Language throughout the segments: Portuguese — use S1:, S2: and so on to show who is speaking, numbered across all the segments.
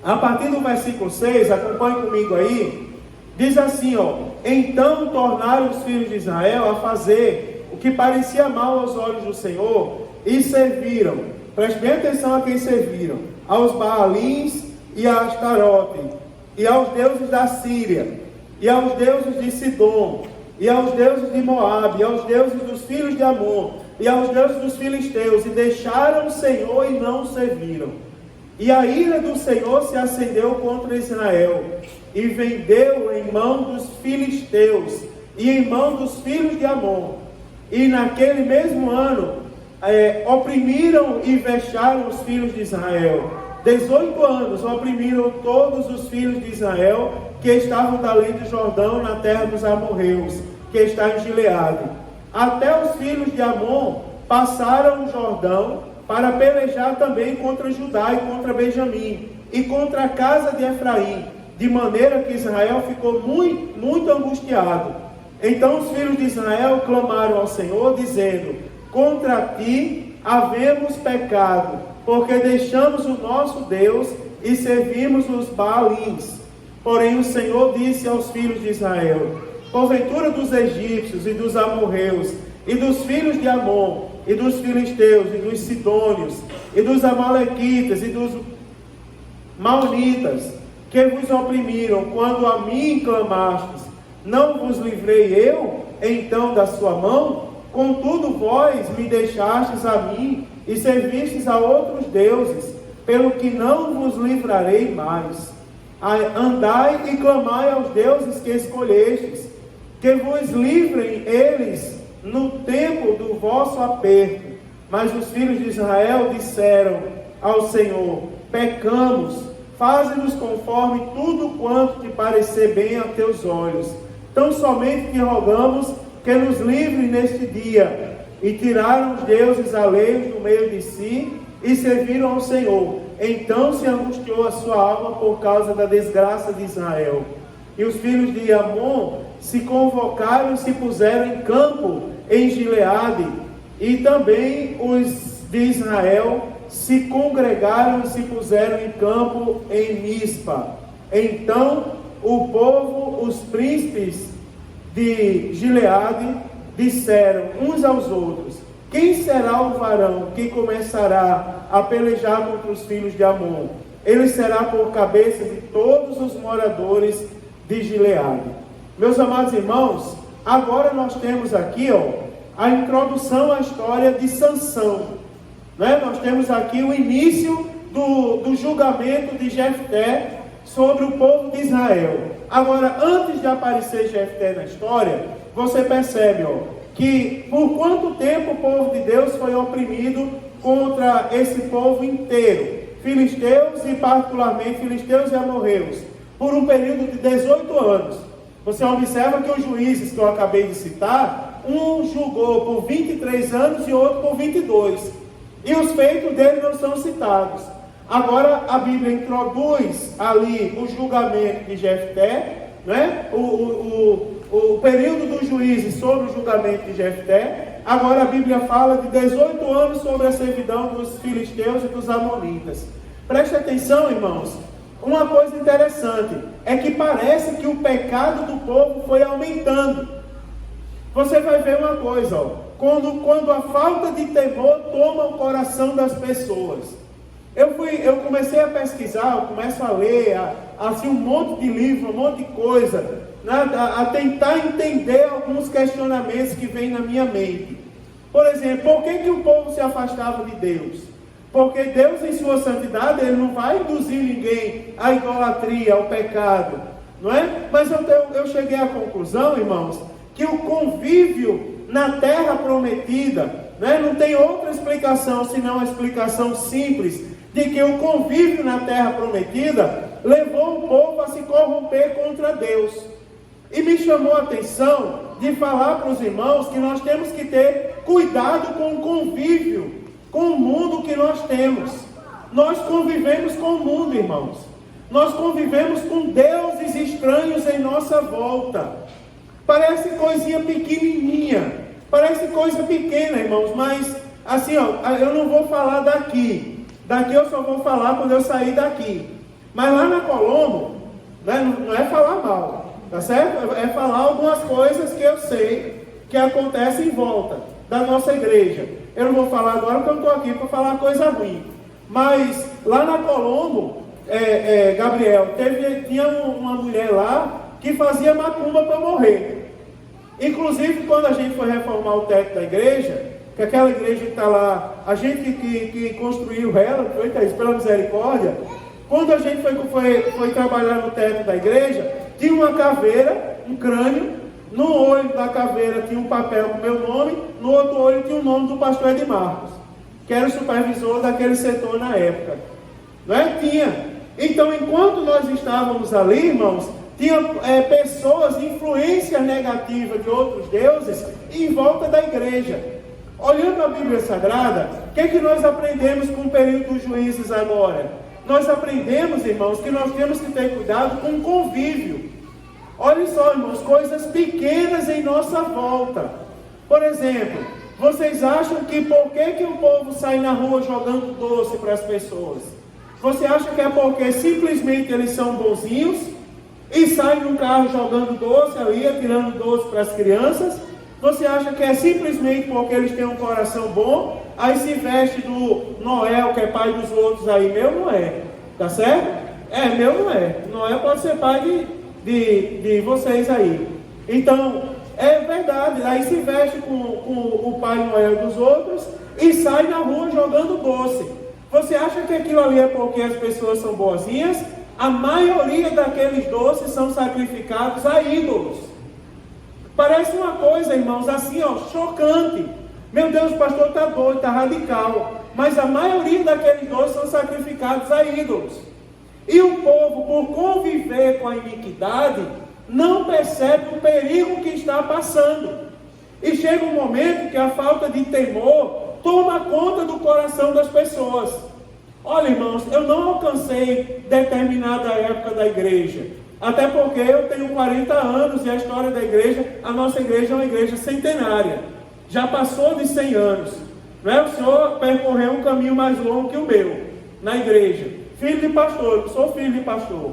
S1: A partir do versículo 6, acompanhe comigo aí, diz assim, então tornaram os filhos de Israel a fazer o que parecia mal aos olhos do Senhor, e serviram, preste bem atenção a quem serviram, aos Baalins e a Astarote, e aos deuses da Síria, e aos deuses de Sidom, e aos deuses de Moabe, e aos deuses dos filhos de Amon, e aos deuses dos filisteus, e deixaram o Senhor e não o serviram. E a ira do Senhor se acendeu contra Israel, e vendeu em mão dos filisteus, e em mão dos filhos de Amon. E naquele mesmo ano, oprimiram e vexaram os filhos de Israel. 18 anos oprimiram todos os filhos de Israel, que estavam da além do Jordão, na terra dos amorreus, que está em Gileade. Até os filhos de Amon passaram o Jordão, para pelejar também contra Judá e contra Benjamim, e contra a casa de Efraim, de maneira que Israel ficou muito, muito angustiado. Então os filhos de Israel clamaram ao Senhor, dizendo: contra ti havemos pecado, porque deixamos o nosso Deus e servimos os Baalins. Porém o Senhor disse aos filhos de Israel: porventura dos egípcios e dos amorreus, e dos filhos de Amon, e dos filisteus, e dos sidônios, e dos amalequitas, e dos maonitas, que vos oprimiram, quando a mim clamastes, não vos livrei eu, então, da sua mão? Contudo vós me deixastes a mim, e servistes a outros deuses, pelo que não vos livrarei mais. Andai e clamai aos deuses que escolhestes, que vos livrem eles no tempo do vosso aperto. Mas os filhos de Israel disseram ao Senhor: pecamos, faze-nos conforme tudo quanto te parecer bem a teus olhos. Tão somente te rogamos que nos livre neste dia. E tiraram os deuses alheios do meio de si e serviram ao Senhor. Então se angustiou a sua alma por causa da desgraça de Israel. E os filhos de Amon se convocaram e se puseram em campo em Gileade, e também os de Israel se congregaram e se puseram em campo em Mispa. Então o povo, os príncipes de Gileade, disseram uns aos outros: quem será o varão que começará a pelejar contra os filhos de Amon? Ele será por cabeça de todos os moradores de Gileade. Meus amados irmãos, agora nós temos aqui a introdução à história de Sansão, né? Nós temos aqui o início do julgamento de Jefté sobre o povo de Israel. Agora, antes de aparecer Jefté na história, você percebe que por quanto tempo o povo de Deus foi oprimido contra esse povo inteiro, filisteus e particularmente filisteus e amorreus, por um período de 18 anos. Você observa que os juízes que eu acabei de citar, um julgou por 23 anos e outro por 22. E os feitos dele não são citados. Agora a Bíblia introduz ali o julgamento de Jefté, né? O período dos juízes sobre o julgamento de Jefté. Agora a Bíblia fala de 18 anos sobre a servidão dos filisteus e dos amonitas. Preste atenção, irmãos. Uma coisa interessante é que parece que o pecado do povo foi aumentando. Você vai ver uma coisa, quando a falta de temor toma o coração das pessoas. Eu comecei a pesquisar, eu começo a ler, assim, um monte de livro, um monte de coisa, né, a tentar entender alguns questionamentos que vêm na minha mente. Por exemplo, por que o povo se afastava de Deus? Porque Deus, em sua santidade, Ele não vai induzir ninguém à idolatria, ao pecado, não é? Mas eu cheguei à conclusão, irmãos, que o convívio na terra prometida, né, não tem outra explicação senão a explicação simples de que o convívio na terra prometida levou o povo a se corromper contra Deus. E me chamou a atenção de falar para os irmãos que nós temos que ter cuidado com o convívio, com o mundo que nós temos. Nós convivemos com o mundo, irmãos. Nós convivemos com deuses estranhos em nossa volta. Parece coisinha pequenininha, parece coisa pequena, irmãos, mas assim, eu não vou falar daqui eu só vou falar quando eu sair daqui. Mas lá na Colombo, né, não é falar mal, tá certo? É falar algumas coisas que eu sei que acontecem em volta da nossa igreja. Eu não vou falar agora porque eu não estou aqui para falar coisa ruim. Mas lá na Colombo, Gabriel, tinha uma mulher lá que fazia macumba para morrer. Inclusive, quando a gente foi reformar o teto da igreja, que aquela igreja que está lá, a gente que construiu ela, foi isso, pela misericórdia, quando a gente foi trabalhar no teto da igreja, tinha uma caveira, um crânio, no olho da caveira tinha um papel com o meu nome, no outro olho tinha o nome do pastor Edmarcos, que era o supervisor daquele setor na época. Não é? Tinha. Então, enquanto nós estávamos ali, irmãos, tinha pessoas, influências negativas de outros deuses em volta da igreja. Olhando a Bíblia Sagrada, o que é que nós aprendemos com o período dos juízes agora? Nós aprendemos, irmãos, que nós temos que ter cuidado com o convívio. Olha só, irmãos, coisas pequenas em nossa volta. Por exemplo, vocês acham que por que o povo sai na rua jogando doce para as pessoas? Você acha que é porque simplesmente eles são bonzinhos e saem no carro jogando doce ali, atirando doce para as crianças? Você acha que é simplesmente porque eles têm um coração bom, aí se veste do Noel, que é pai dos outros aí? Meu não é, tá certo? Meu não é. Noel pode ser pai de vocês aí. Então, é verdade, aí se veste com o pai Noel dos outros e sai na rua jogando doce. Você acha que aquilo ali é porque as pessoas são boazinhas? A maioria daqueles doces são sacrificados a ídolos. Parece uma coisa, irmãos, assim, chocante. Meu Deus, o pastor está doido, está radical. Mas a maioria daqueles doces são sacrificados a ídolos. E o povo, por conviver com a iniquidade, não percebe o perigo que está passando. E chega um momento que a falta de temor toma conta do coração das pessoas. Olha, irmãos, eu não alcancei determinada época da igreja. Até porque eu tenho 40 anos e a história da igreja, a nossa igreja é uma igreja centenária. Já passou de 100 anos. Não é? O senhor percorreu um caminho mais longo que o meu, na igreja. Filho de pastor, eu sou filho de pastor.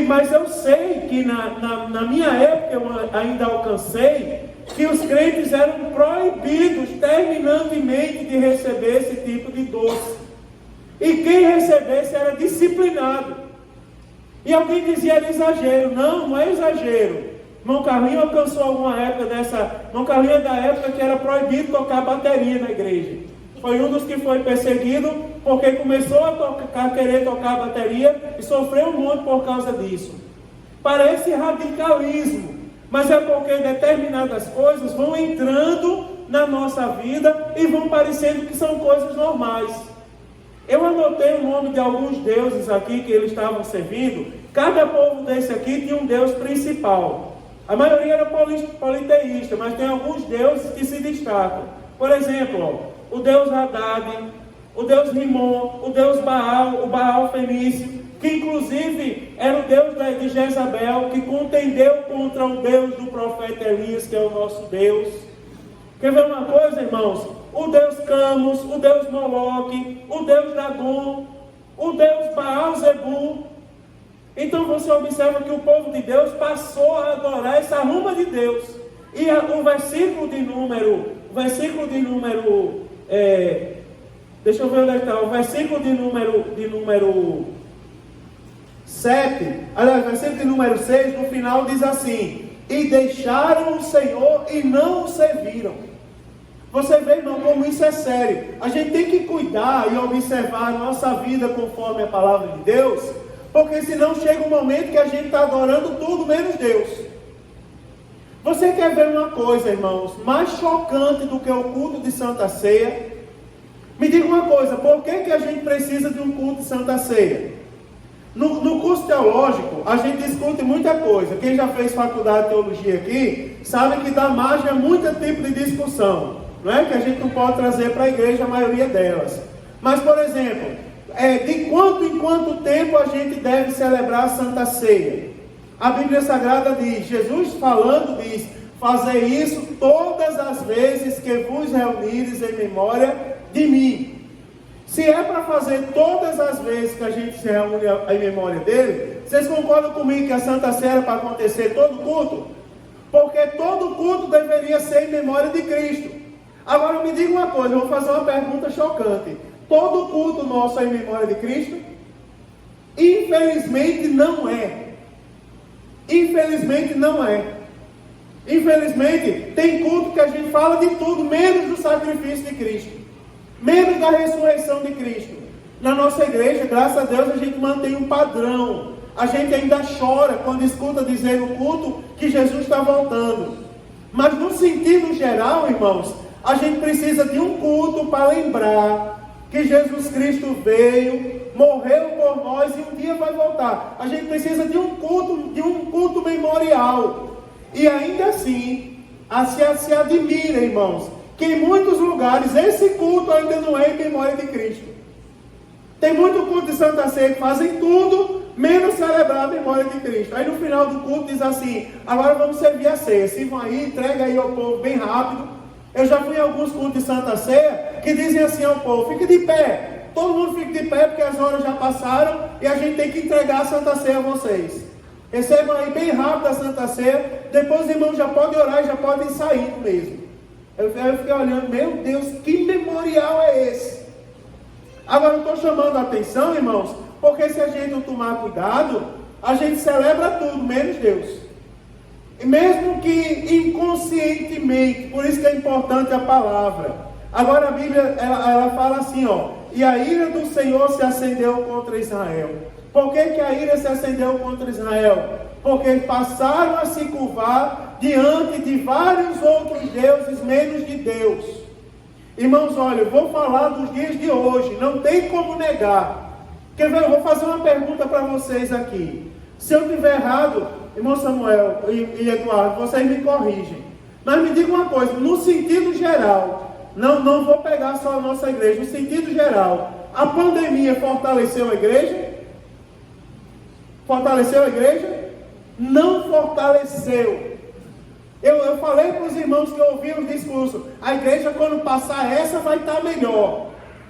S1: Mas eu sei que na minha época eu ainda alcancei que os crentes eram proibidos terminantemente de receber esse tipo de doce. E quem recebesse era disciplinado. E alguém dizia era exagero. Não é exagero. Irmão Carlinho alcançou alguma época dessa. Irmão Carlinho é da época que era proibido tocar bateria na igreja. Foi um dos que foi perseguido porque começou a querer tocar bateria e sofreu um monte por causa disso. Parece radicalismo, mas é porque determinadas coisas vão entrando na nossa vida e vão parecendo que são coisas normais. Eu anotei o nome de alguns deuses aqui que eles estavam servindo. Cada povo desse aqui tinha um deus principal. A maioria era politeísta, mas tem alguns deuses que se destacam. Por exemplo, o deus Haddad, o deus Rimon, o deus Baal, o Baal Fenício, que inclusive era o deus de Jezabel, que contendeu contra o deus do profeta Elias, que é o nosso Deus. Quer ver uma coisa, irmãos? O deus Camus, o deus Moloque, o deus Dagon, o deus Baal-Zebu. Então você observa que o povo de Deus passou a adorar essa arruma de Deus. E o versículo de número, deixa eu ver onde está, o versículo de número 7, aliás, versículo de número 6, no final diz assim: e deixaram o Senhor e não o serviram. Você vê, irmão, como isso é sério. A gente tem que cuidar e observar a nossa vida conforme a palavra de Deus, porque senão chega um momento que a gente está adorando tudo menos Deus. Você quer ver uma coisa, irmãos, mais chocante do que o culto de Santa Ceia? Me diga uma coisa, por que a gente precisa de um culto de Santa Ceia? No curso teológico, a gente discute muita coisa. Quem já fez faculdade de teologia aqui, sabe que dá margem a muito tipo de discussão. Não é que a gente não pode trazer para a igreja a maioria delas. Mas, por exemplo, de quanto em quanto tempo a gente deve celebrar a Santa Ceia? A Bíblia Sagrada diz, Jesus falando diz: fazer isso todas as vezes que vos reunires em memória de mim. Se é para fazer todas as vezes que a gente se reúne em memória dele, vocês concordam comigo que a Santa Ceia era para acontecer todo culto? Porque todo culto deveria ser em memória de Cristo. Agora me diga uma coisa, eu vou fazer uma pergunta chocante. Todo culto nosso é em memória de Cristo? Infelizmente não é. Infelizmente não é. Infelizmente tem culto que a gente fala de tudo, menos do sacrifício de Cristo. Menos da ressurreição de Cristo. Na nossa igreja, graças a Deus, a gente mantém um padrão. A gente ainda chora quando escuta dizer no culto que Jesus está voltando. Mas no sentido geral, irmãos, a gente precisa de um culto para lembrar que Jesus Cristo veio, morreu por nós e um dia vai voltar. A gente precisa de um culto memorial. E ainda assim, se admira, irmãos, que em muitos lugares esse culto ainda não é em memória de Cristo. Tem muito culto de Santa Ceia que fazem tudo, menos celebrar a memória de Cristo. Aí no final do culto diz assim, agora vamos servir a ceia. Se vão aí, entrega aí ao povo bem rápido. Eu já fui em alguns cultos de Santa Ceia que dizem assim ao povo, fique de pé. Todo mundo fica de pé porque as horas já passaram e a gente tem que entregar a Santa Ceia a vocês. Recebam aí bem rápido a Santa Ceia, depois os irmãos já podem orar e já podem sair mesmo. Eu fiquei olhando, meu Deus, que memorial é esse? Agora eu estou chamando a atenção, irmãos, porque se a gente não tomar cuidado, a gente celebra tudo, menos Deus. E mesmo que inconscientemente, por isso que é importante a palavra. Agora a Bíblia, ela fala assim, ó, e a ira do Senhor se acendeu contra Israel. Por que a ira se acendeu contra Israel? Porque passaram a se curvar diante de vários outros deuses, menos de Deus. Irmãos, olha, eu vou falar dos dias de hoje, não tem como negar. Quer ver? Eu vou fazer uma pergunta para vocês aqui. Se eu estiver errado, irmão Samuel e Eduardo, vocês me corrigem. Mas me diga uma coisa, no sentido geral, não vou pegar só a nossa igreja, no sentido geral, a pandemia fortaleceu a igreja? Fortaleceu a igreja? Não fortaleceu. Eu falei para os irmãos que ouviram o discurso, a igreja quando passar essa vai estar melhor.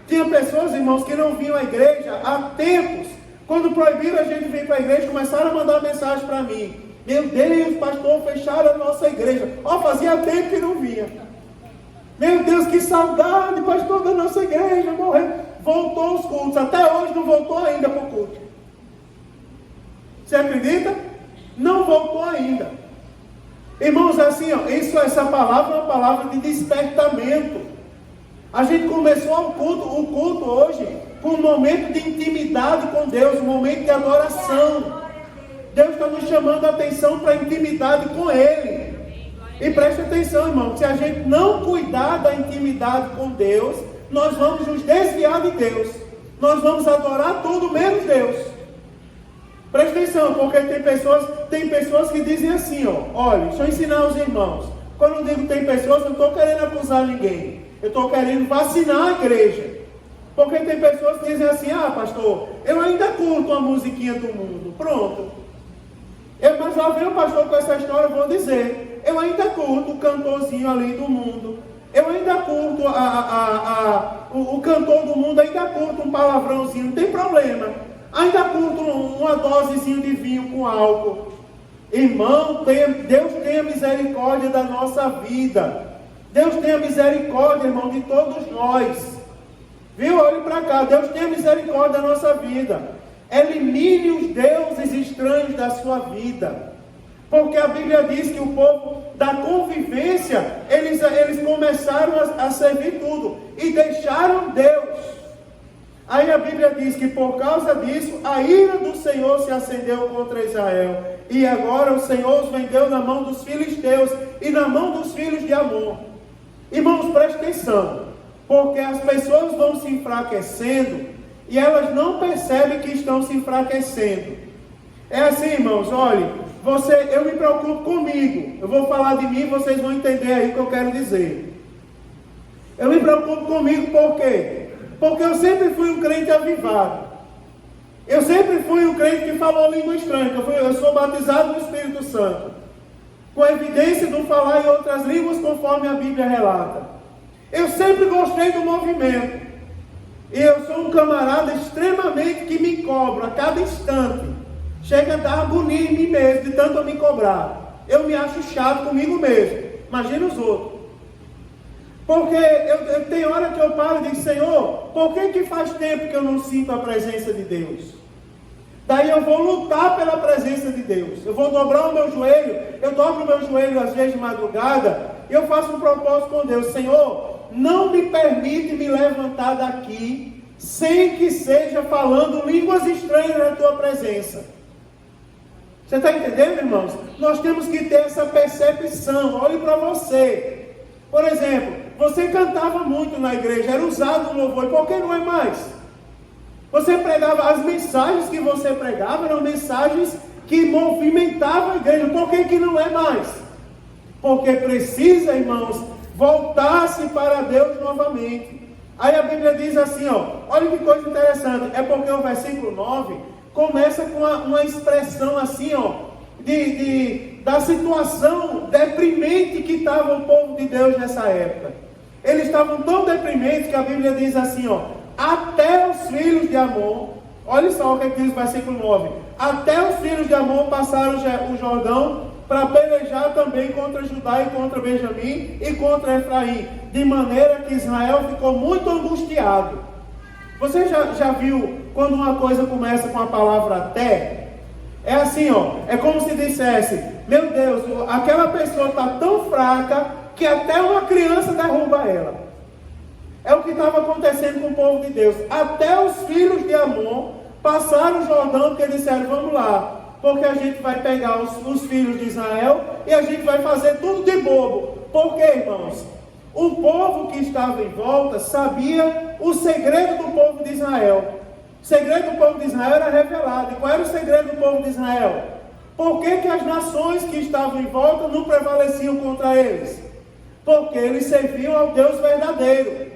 S1: Tinha pessoas, irmãos, que não vinham à igreja há tempos. Quando proibiram a gente vir para a igreja, começaram a mandar mensagem para mim. Meu Deus, pastor, fecharam a nossa igreja. Fazia tempo que não vinha. Meu Deus, que saudade, pastor, da nossa igreja, morreu. Voltou os cultos, até hoje não voltou ainda para o culto. Você acredita? Não voltou ainda. Irmãos, assim, essa palavra é uma palavra de despertamento. A gente começou o culto hoje com um momento de intimidade com Deus, um momento de adoração. Deus está nos chamando a atenção para a intimidade com Ele. E preste atenção, irmão, se a gente não cuidar da intimidade com Deus, nós vamos nos desviar de Deus. Nós vamos adorar tudo menos Deus. Preste atenção, porque tem pessoas que dizem assim, olha, deixa eu ensinar os irmãos. Quando eu digo tem pessoas, eu não estou querendo acusar ninguém. Eu estou querendo vacinar a igreja. Porque tem pessoas que dizem assim, pastor, eu ainda curto a musiquinha do mundo. Pronto. Mas lá vem o pastor com essa história, eu vou dizer, eu ainda curto o cantorzinho ali do mundo. Eu ainda curto o cantor do mundo, ainda curto um palavrãozinho, não tem problema. Ainda curto uma dosezinha de vinho com álcool. Irmão, Deus tenha misericórdia da nossa vida. Deus tenha misericórdia, irmão, de todos nós. Viu? Olhe para cá. Deus tenha misericórdia da nossa vida. Elimine os deuses estranhos da sua vida. Porque a Bíblia diz que o povo da convivência, eles começaram a servir tudo. E deixaram Deus. Aí a Bíblia diz que por causa disso, a ira do Senhor se acendeu contra Israel. E agora o Senhor os vendeu na mão dos filisteus e na mão dos filhos de Amon. Irmãos, preste atenção. Porque as pessoas vão se enfraquecendo e elas não percebem que estão se enfraquecendo. É assim, irmãos, olha, eu me preocupo comigo. Eu vou falar de mim e vocês vão entender aí o que eu quero dizer. Eu me preocupo comigo por quê? Porque eu sempre fui um crente avivado. Eu sempre fui um crente que falou língua estranha. Eu sou batizado no Espírito Santo. Com evidência de falar em outras línguas conforme a Bíblia relata. Eu sempre gostei do movimento. E eu sou um camarada extremamente que me cobro a cada instante. Chega a dar agonia em mim mesmo, de tanto eu me cobrar. Eu me acho chato comigo mesmo. Imagina os outros. Porque eu tenho hora que eu paro e digo, Senhor, por que faz tempo que eu não sinto a presença de Deus? Daí eu vou lutar pela presença de Deus. Eu vou dobrar o meu joelho. Eu dobro o meu joelho às vezes de madrugada. E eu faço um propósito com Deus. Senhor, não me permite me levantar daqui sem que seja falando línguas estranhas na tua presença. Você está entendendo, irmãos? Nós temos que ter essa percepção. Olhe para você. Por exemplo, você cantava muito na igreja, era usado no louvor. Por que não é mais? Você pregava, as mensagens que você pregava eram mensagens que movimentavam a igreja. Por que não é mais? Porque precisa, irmãos, voltar-se para Deus novamente. Aí a Bíblia diz assim, olha que coisa interessante. É porque o versículo 9 começa com uma expressão assim, da situação deprimente que estava o povo de Deus nessa época. Eles estavam tão deprimentes que a Bíblia diz assim, até os filhos de Amon, olha só o que diz o versículo 9, até os filhos de Amon passaram o Jordão para pelejar também contra Judá e contra Benjamim e contra Efraim, de maneira que Israel ficou muito angustiado. Você já viu quando uma coisa começa com a palavra até? É assim, é como se dissesse, meu Deus, aquela pessoa está tão fraca que até uma criança derruba ela. É o que estava acontecendo com o povo de Deus. Até os filhos de Amon passaram o Jordão, porque disseram, vamos lá, porque a gente vai pegar os filhos de Israel e a gente vai fazer tudo de bobo. Por quê, irmãos? O povo que estava em volta sabia o segredo do povo de Israel. O segredo do povo de Israel era revelado. E qual era o segredo do povo de Israel? Por que as nações que estavam em volta não prevaleciam contra eles? Porque eles serviam ao Deus verdadeiro.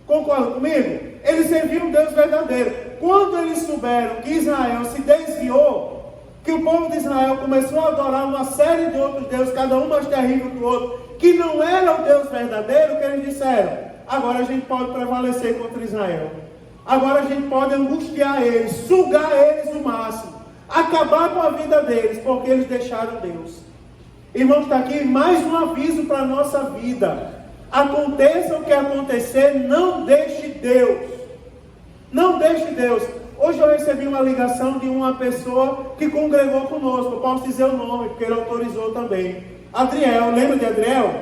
S1: Concorda comigo? Eles serviam um Deus verdadeiro. Quando eles souberam que Israel se desviou, que o povo de Israel começou a adorar uma série de outros deuses, cada um mais terrível que o outro, que não era o Deus verdadeiro, que eles disseram, agora a gente pode prevalecer contra Israel. Agora a gente pode angustiar eles, sugar eles o máximo, acabar com a vida deles, porque eles deixaram Deus. Irmãos, está aqui mais um aviso para a nossa vida. Aconteça o que acontecer, não deixe Deus. Não deixe Deus. Hoje eu recebi uma ligação de uma pessoa que congregou conosco. Eu posso dizer o nome, porque ele autorizou também. Adriel, lembra de Adriel?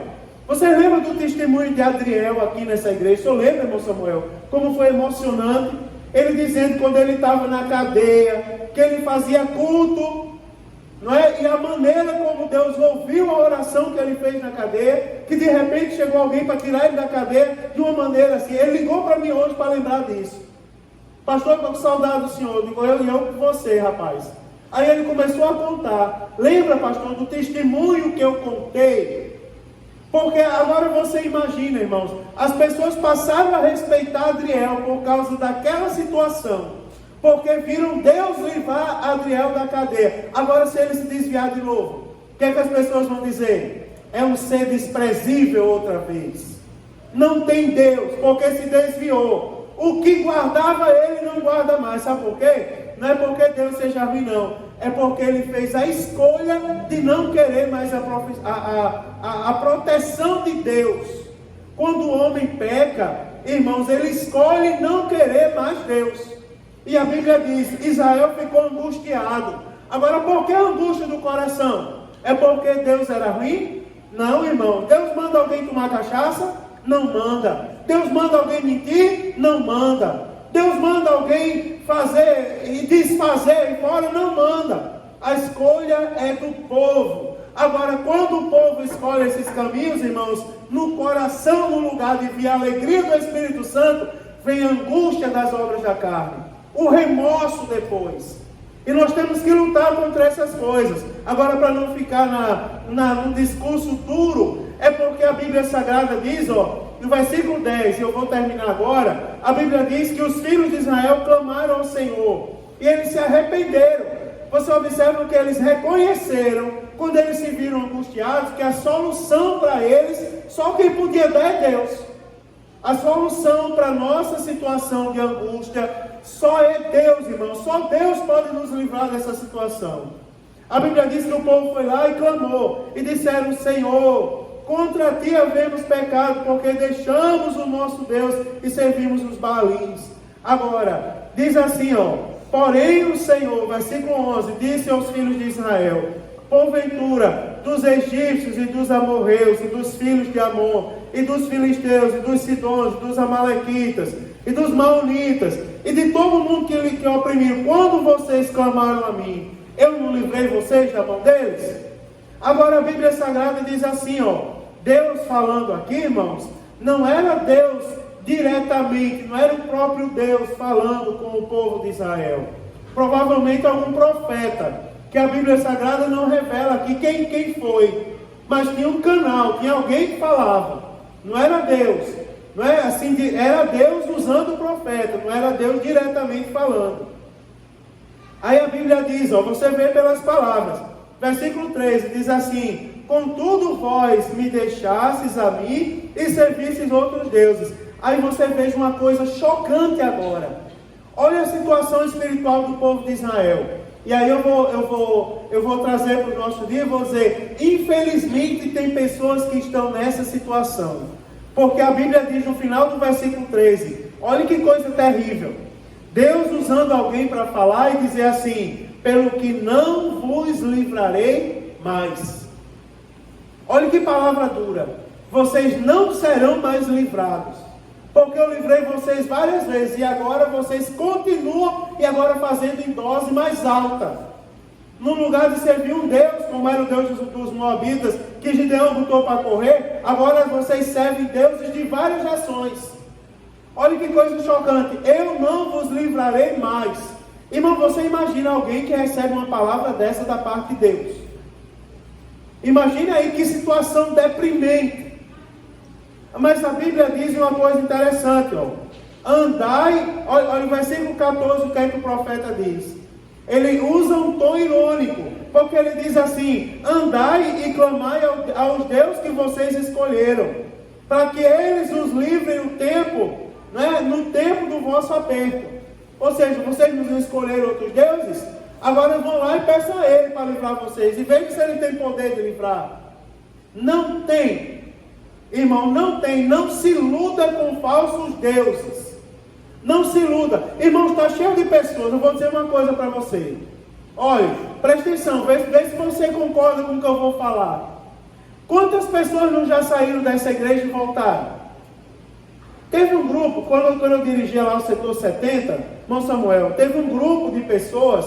S1: Você lembra do testemunho de Adriel aqui nessa igreja? O senhor lembra, irmão Samuel? Como foi emocionante. Ele dizendo quando ele estava na cadeia, que ele fazia culto, não é? E a maneira como Deus ouviu a oração que ele fez na cadeia, que de repente chegou alguém para tirar ele da cadeia de uma maneira assim. Ele ligou para mim hoje para lembrar disso. Pastor, estou com saudade do senhor. Digo, eu com você, rapaz. Aí ele começou a contar. Lembra, pastor, do testemunho que eu contei? Porque agora você imagina, irmãos, as pessoas passaram a respeitar Adriel por causa daquela situação. Porque viram Deus livrar Adriel da cadeia. Agora, se ele se desviar de novo, o que é que as pessoas vão dizer? É um ser desprezível outra vez. Não tem Deus, porque se desviou. O que guardava ele não guarda mais. Sabe por quê? Não é porque Deus seja ruim, não. É porque ele fez a escolha de não querer mais a proteção de Deus. Quando o homem peca, irmãos, ele escolhe não querer mais Deus. E a Bíblia diz, Israel ficou angustiado. Agora, por que a angústia do coração? É porque Deus era ruim? Não, irmão. Deus manda alguém tomar cachaça? Não manda. Deus manda alguém mentir? Não manda. Deus manda alguém fazer e desfazer fora? Não manda. A escolha é do povo. Agora, quando o povo escolhe esses caminhos, irmãos, no coração, no lugar de vir a alegria do Espírito Santo, vem a angústia das obras da carne. O remorso depois. E nós temos que lutar contra essas coisas. Agora, para não ficar num discurso duro, é porque a Bíblia Sagrada diz, no versículo 10, e eu vou terminar agora, a Bíblia diz que os filhos de Israel clamaram ao Senhor, e eles se arrependeram. Você observa que eles reconheceram, quando eles se viram angustiados, que a solução para eles, só quem podia dar é Deus. A solução para a nossa situação de angústia só é Deus, irmão. Só Deus pode nos livrar dessa situação. A Bíblia diz que o povo foi lá e clamou. E disseram: Senhor, contra ti havemos pecado, porque deixamos o nosso Deus e servimos os Baalins. Agora, diz assim, porém o Senhor, versículo 11, disse aos filhos de Israel: porventura, dos egípcios e dos amorreus, e dos filhos de Amon, e dos filisteus, e dos sidônios, dos amalequitas, e dos maonitas, e de todo mundo que oprimiram, quando vocês clamaram a mim, eu não livrei vocês da mão deles? Agora a Bíblia Sagrada diz assim, Deus falando aqui, irmãos, não era Deus diretamente, não era o próprio Deus falando com o povo de Israel. Provavelmente algum profeta, que a Bíblia Sagrada não revela aqui quem foi, mas tinha um canal, tinha alguém que falava. Não era Deus, não é assim, era Deus usando o profeta, não era Deus diretamente falando. Aí a Bíblia diz, você vê pelas palavras, versículo 13, diz assim: contudo vós me deixastes a mim e servistes outros deuses. Aí você veja uma coisa chocante agora. Olha a situação espiritual do povo de Israel. E aí eu vou trazer para o nosso dia e vou dizer: infelizmente tem pessoas que estão nessa situação. Porque a Bíblia diz no final do versículo 13, olha que coisa terrível. Deus usando alguém para falar e dizer assim: pelo que não vos livrarei mais. Olha que palavra dura. Vocês não serão mais livrados. Porque eu livrei vocês várias vezes e agora vocês continuam e agora fazendo em dose mais alta. No lugar de servir um Deus, como era o Deus dos Moabitas, que Gideão botou para correr, agora vocês servem deuses de várias nações. Olha que coisa chocante. Eu não vos livrarei mais. Irmão, você imagina alguém que recebe uma palavra dessa da parte de Deus. Imagina aí que situação deprimente. Mas a Bíblia diz uma coisa interessante, andai, olha o versículo 14, o que é que o profeta diz? Ele usa um tom irônico, porque ele diz assim: andai e clamai aos deuses que vocês escolheram, para que eles os livrem o tempo, no tempo do vosso aperto. Ou seja, vocês não escolheram outros deuses? Agora vão lá e peçam a ele para livrar vocês, e vejam se ele tem poder de livrar. Não tem. Irmão, não tem, não se iluda com falsos deuses. Não se iluda. Irmão, está cheio de pessoas. Eu vou dizer uma coisa para você. Olha, presta atenção, vê se você concorda com o que eu vou falar. Quantas pessoas não já saíram dessa igreja e voltaram? Teve um grupo, quando eu dirigia lá o setor 70, irmão Samuel, teve um grupo de pessoas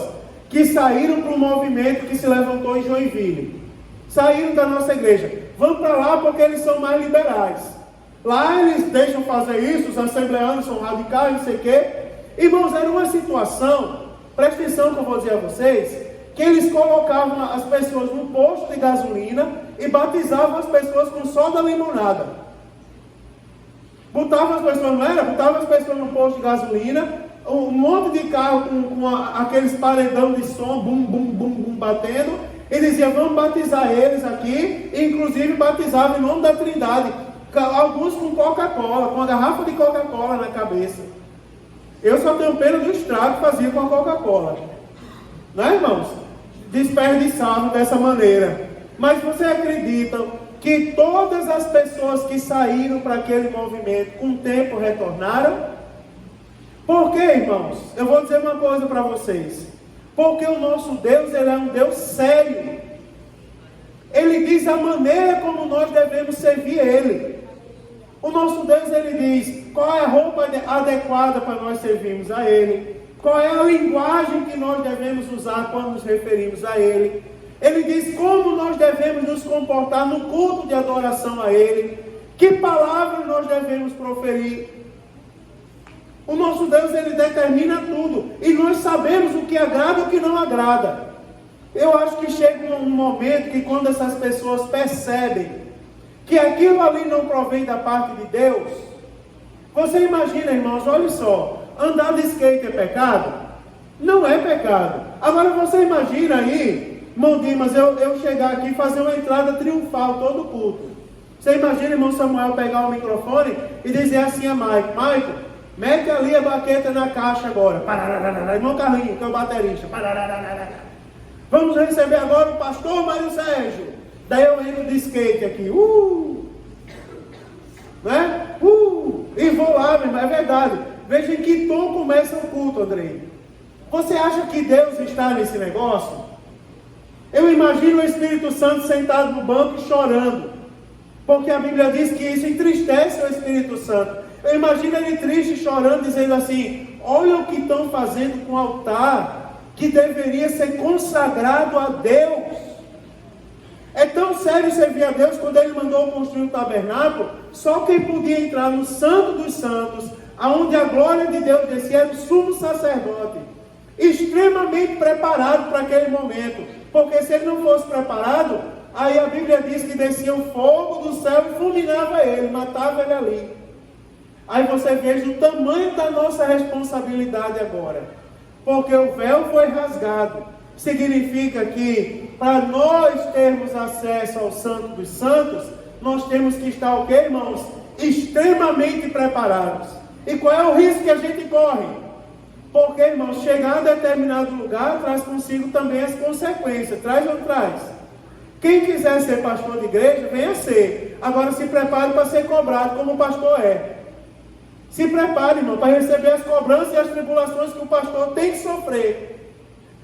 S1: que saíram para um movimento que se levantou em Joinville. Saíram da nossa igreja. Vão para lá porque eles são mais liberais. Lá eles deixam fazer isso, os assembleanos são radicais, não sei o quê. Irmãos, era uma situação, presta atenção que eu vou dizer a vocês, que eles colocavam as pessoas no posto de gasolina e batizavam as pessoas com soda limonada. Botavam as pessoas, não era? Botavam as pessoas no posto de gasolina, um monte de carro com aqueles paredão de som, bum, bum, bum, bum, batendo, e dizia: vamos batizar eles aqui, e inclusive batizavam em nome da Trindade, alguns com Coca-Cola, com a garrafa de Coca-Cola na cabeça. Eu só tenho pena do estrago que fazia com a Coca-Cola, não é, irmãos? Desperdiçavam dessa maneira. Mas você acredita que todas as pessoas que saíram para aquele movimento com o tempo retornaram? Por quê, irmãos? Eu vou dizer uma coisa para vocês. Porque o nosso Deus, ele é um Deus sério. Ele diz a maneira como nós devemos servir Ele. O nosso Deus, ele diz qual é a roupa adequada para nós servirmos a Ele. Qual é a linguagem que nós devemos usar quando nos referimos a Ele. Ele diz como nós devemos nos comportar no culto de adoração a Ele. Que palavras nós devemos proferir. O nosso Deus, ele determina tudo. E nós sabemos o que agrada e o que não agrada. Eu acho que chega um momento que quando essas pessoas percebem que aquilo ali não provém da parte de Deus. Você imagina, irmãos, olha só. Andar de skate é pecado? Não é pecado. Agora você imagina aí, irmão Dimas, eu chegar aqui e fazer uma entrada triunfal todo culto. Você imagina, irmão Samuel, pegar o microfone e dizer assim a Maico: Maico, mete ali a baqueta na caixa agora. Irmão Carlinhos, que é o baterista. Vamos receber agora o pastor Mário Sérgio. Daí eu entro de skate aqui. Né? E vou lá, meu irmão, é verdade. Veja em que tom começa o culto, Andrei. Você acha que Deus está nesse negócio? Eu imagino o Espírito Santo sentado no banco e chorando. Porque a Bíblia diz que isso entristece o Espírito Santo. Eu imagino ele triste, chorando, dizendo assim: olha o que estão fazendo com o altar, que deveria ser consagrado a Deus. É tão sério servir a Deus, quando ele mandou construir o tabernáculo, só quem podia entrar no Santo dos Santos, aonde a glória de Deus descia, era o sumo sacerdote, extremamente preparado para aquele momento. Porque se ele não fosse preparado, aí a Bíblia diz que descia o fogo do céu e fulminava ele, matava ele ali. Aí você veja o tamanho da nossa responsabilidade agora. Porque o véu foi rasgado. Significa que para nós termos acesso ao Santo dos Santos, nós temos que estar, o quê, irmãos? Extremamente preparados. E qual é o risco que a gente corre? Porque, irmãos, chegar a determinado lugar traz consigo também as consequências. Traz ou não traz? Quem quiser ser pastor de igreja, venha ser. Agora se prepare para ser cobrado como o pastor é. Se prepare, irmão, para receber as cobranças e as tribulações que o pastor tem que sofrer.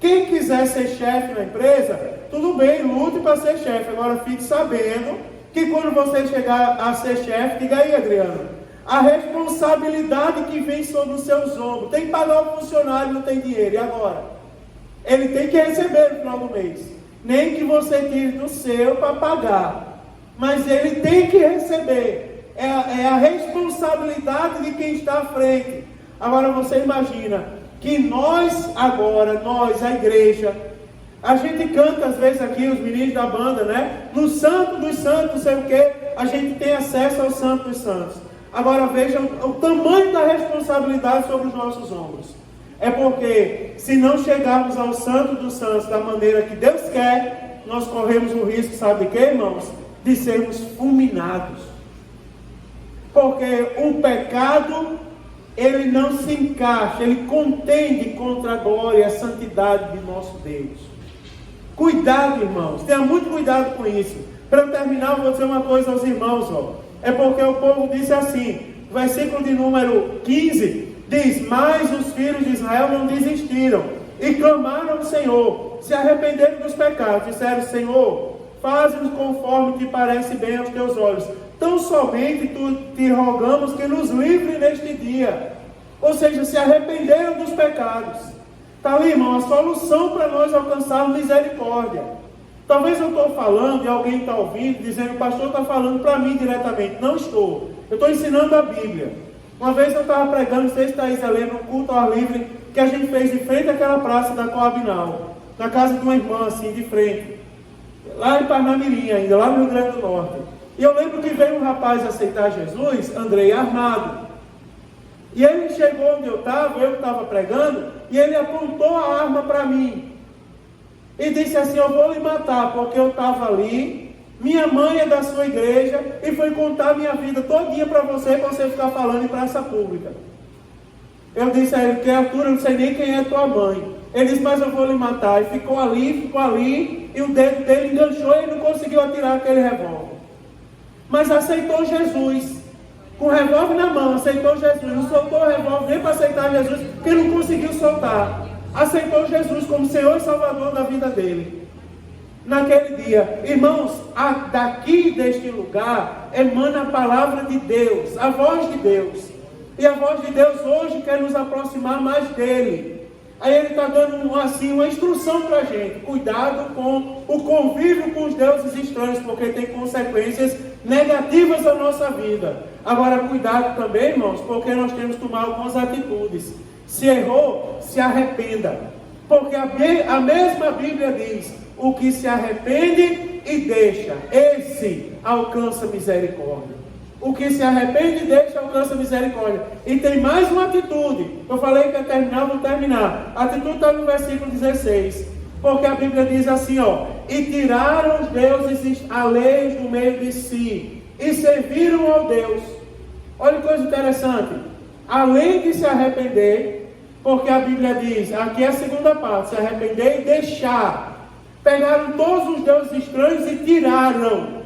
S1: Quem quiser ser chefe na empresa, tudo bem, lute para ser chefe. Agora fique sabendo que quando você chegar a ser chefe, diga aí, Adriano, a responsabilidade que vem sobre os seus ombros. Tem que pagar o funcionário, não tem dinheiro. E agora? Ele tem que receber no final do mês. Nem que você tire do seu para pagar. Mas ele tem que receber. É a responsabilidade de quem está à frente. Agora você imagina que nós, a igreja, a gente canta às vezes aqui, os meninos da banda, né? No Santo dos Santos, não sei o que, a gente tem acesso ao Santo dos Santos. Agora vejam o tamanho da responsabilidade sobre os nossos ombros. É porque se não chegarmos ao Santo dos Santos da maneira que Deus quer, nós corremos o risco, sabe de quê, irmãos? De sermos fulminados. Porque o pecado, ele não se encaixa, ele contende contra a glória e a santidade de nosso Deus. Cuidado, irmãos, tenha muito cuidado com isso. Para eu terminar, eu vou dizer uma coisa aos irmãos, É porque o povo disse assim, versículo de número 15, diz: mas os filhos de Israel não desistiram, e clamaram ao Senhor, se arrependeram dos pecados, disseram: Senhor, faz-nos conforme te parece bem aos teus olhos. Tão somente te rogamos que nos livre neste dia. Ou seja, se arrependeram dos pecados. Está ali, irmão, a solução para nós alcançarmos misericórdia. Talvez eu estou falando e alguém está ouvindo, dizendo: o pastor está falando para mim diretamente. Não estou. Eu estou ensinando a Bíblia. Uma vez eu estava pregando, não sei se Thaís lembra, um culto ao ar livre que a gente fez em frente àquela praça da Coabinal, na casa de uma irmã, assim, de frente. Lá em Parnamirim ainda, lá no Rio Grande do Norte. E eu lembro que veio um rapaz aceitar Jesus, Andrei, armado. E ele chegou onde eu estava pregando, e ele apontou a arma para mim. E disse assim: eu vou lhe matar, porque eu estava ali, minha mãe é da sua igreja, e foi contar a minha vida todinha para você ficar falando em praça pública. Eu disse a ele: criatura, eu não sei nem quem é tua mãe. Ele disse: mas eu vou lhe matar. E ficou ali, e o dedo dele enganchou e ele não conseguiu atirar aquele revólver. Mas aceitou Jesus, com o revólver na mão, aceitou Jesus, não soltou o revólver nem para aceitar Jesus, porque não conseguiu soltar. Aceitou Jesus como Senhor e Salvador da vida dele. Naquele dia, irmãos, daqui deste lugar emana a palavra de Deus, a voz de Deus. E a voz de Deus hoje quer nos aproximar mais dele. Aí ele está dando assim uma instrução para a gente: cuidado com o convívio com os deuses estranhos, porque tem consequências negativas na nossa vida. Agora cuidado também, irmãos, porque nós temos que tomar algumas atitudes. Se errou, se arrependa, porque a mesma Bíblia diz: o que se arrepende e deixa, esse alcança misericórdia. O que se arrepende e deixa, alcança misericórdia. E tem mais uma atitude. Eu falei que ia terminar, vou terminar. A atitude está no versículo 16. Porque a Bíblia diz assim, e tiraram os deuses alheios do meio de si, e serviram ao Deus. Olha que coisa interessante. Além de se arrepender, porque a Bíblia diz, aqui é a segunda parte, se arrepender e deixar. Pegaram todos os deuses estranhos e tiraram.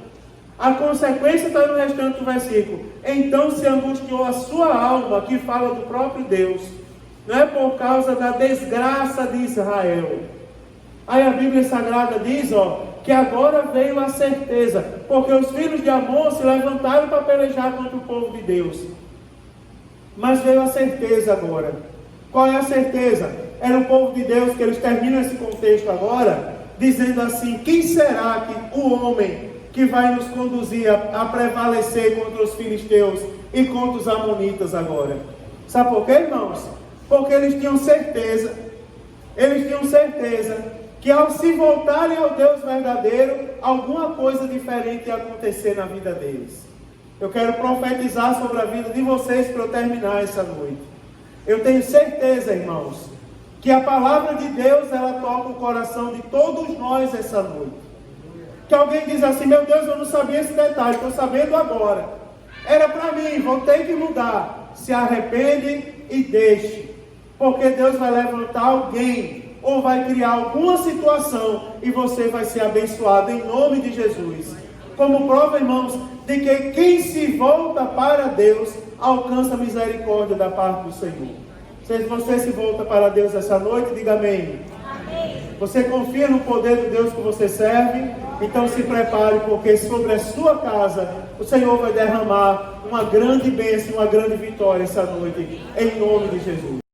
S1: A consequência está no restante do versículo. Então se angustiou a sua alma, que fala do próprio Deus. Não é por causa da desgraça de Israel. Aí a Bíblia Sagrada diz, que agora veio a certeza, porque os filhos de Amon se levantaram para pelejar contra o povo de Deus. Mas veio a certeza agora. Qual é a certeza? Era o povo de Deus, que eles terminam esse contexto agora, dizendo assim, quem será que o homem que vai nos conduzir a prevalecer contra os filisteus e contra os amonitas agora? Sabe por quê, irmãos? Porque eles tinham certeza que ao se voltarem ao Deus verdadeiro, alguma coisa diferente ia acontecer na vida deles. Eu quero profetizar sobre a vida de vocês para eu terminar essa noite. Eu tenho certeza, irmãos, que a palavra de Deus, ela toca o coração de todos nós essa noite. Que alguém diz assim, meu Deus, eu não sabia esse detalhe, estou sabendo agora. Era para mim, vou ter que mudar. Se arrepende e deixe. Porque Deus vai levantar alguém, ou vai criar alguma situação, e você vai ser abençoado em nome de Jesus. Como prova, irmãos, de que quem se volta para Deus, alcança a misericórdia da parte do Senhor. Se você se volta para Deus essa noite, diga amém. Amém. Você confia no poder do Deus que você serve? Então se prepare, porque sobre a sua casa, o Senhor vai derramar uma grande bênção, uma grande vitória essa noite, em nome de Jesus.